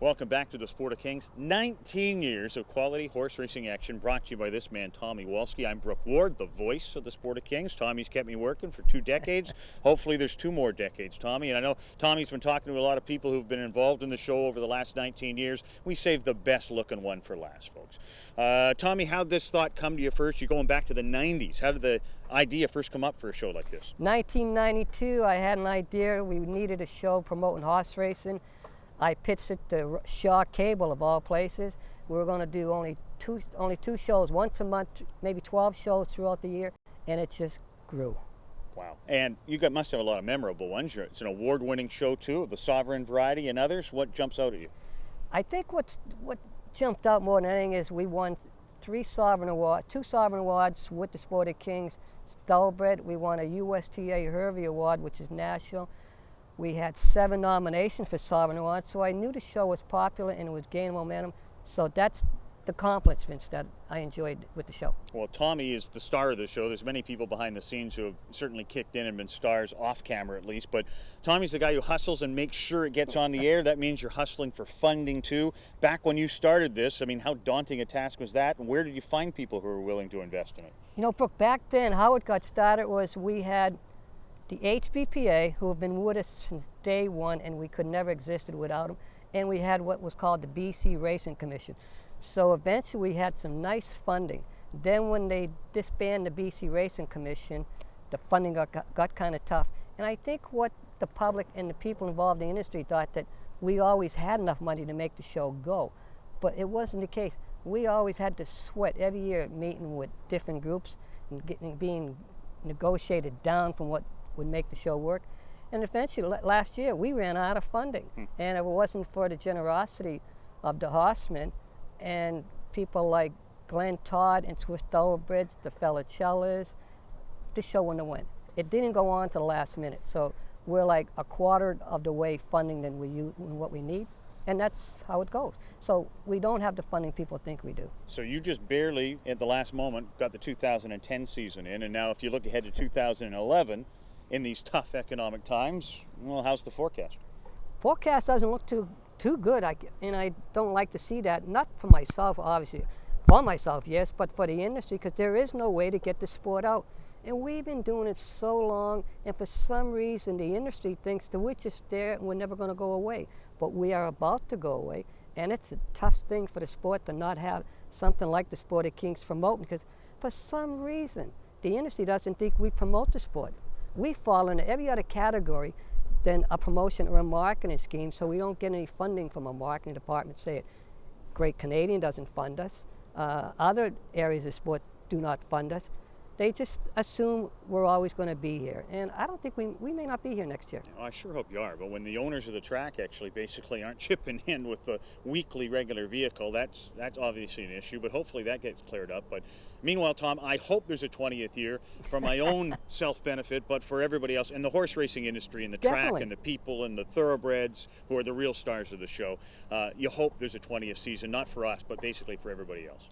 Welcome back to the Sport of Kings. 19 years of quality horse racing action brought to you by this man, Tommy Walski. I'm Brooke Ward, the voice of the Sport of Kings. Tommy's kept me working for 2 decades. Hopefully there's 2 more decades, Tommy. And I know Tommy's been talking to a lot of people who've been involved in the show over the last 19 years. We saved the best looking one for last, folks. Tommy, how did this thought come to you first? You're going back to the 90s. How did the idea first come up for a show like this? 1992, I had an idea. We needed a show promoting horse racing. I pitched it to Shaw Cable, of all places. We were going to do only two shows, once a month, maybe 12 shows throughout the year, and it just grew. Wow. And you must have a lot of memorable ones. It's an award-winning show, too, of the Sovereign variety and others. What jumps out at you? I think what jumped out more than anything is we won 2 Sovereign Awards with the Sport of Kings. Thoroughbred, we won a USTA Hervey Award, which is national. We had 7 nominations for Sovereign Awards, so I knew the show was popular and it was gaining momentum. So that's the accomplishments that I enjoyed with the show. Well, Tommy is the star of the show. There's many people behind the scenes who have certainly kicked in and been stars off camera at least, but Tommy's the guy who hustles and makes sure it gets on the air. That means you're hustling for funding too. Back when you started this, I mean, how daunting a task was that, and where did you find people who were willing to invest in it? You know, Brooke, back then how it got started was we had the HBPA, who have been with us since day one, and we could never existed without them. And we had what was called the BC Racing Commission. So eventually we had some nice funding. Then when they disbanded the BC Racing Commission, the funding got kind of tough. And I think what the public and the people involved in the industry thought that we always had enough money to make the show go. But it wasn't the case. We always had to sweat every year meeting with different groups and being negotiated down from what would make the show work. And eventually last year we ran out of funding, and if it wasn't for the generosity of the horsemen and people like Glenn Todd and Swiss Thoroughbreds, the Felicellas, the show wouldn't have went. It didn't go on to the last minute, so we're like a quarter of the way funding than what we need, and that's how it goes. So we don't have the funding people think we do. So you just barely at the last moment got the 2010 season in, and now if you look ahead to 2011 in these tough economic times, well, how's the forecast? Forecast doesn't look too good, and I don't like to see that, not for myself, obviously. For myself, yes, but for the industry, because there is no way to get the sport out. And we've been doing it so long, and for some reason the industry thinks that we're just there and we're never going to go away. But we are about to go away, and it's a tough thing for the sport to not have something like the Sport of Kings promoting, because for some reason the industry doesn't think we promote the sport. We fall into every other category than a promotion or a marketing scheme, so we don't get any funding from a marketing department. Say it, Great Canadian doesn't fund us. Other areas of sport do not fund us. They just assume we're always going to be here, and I don't think we may not be here next year. I sure hope you are, but when the owners of the track actually basically aren't chipping in with the weekly regular vehicle, that's obviously an issue, but hopefully that gets cleared up. But meanwhile, Tom, I hope there's a 20th year for my own self-benefit, but for everybody else in the horse racing industry and the Definitely. track and the people and the thoroughbreds who are the real stars of the show. You hope there's a 20th season, not for us, but basically for everybody else.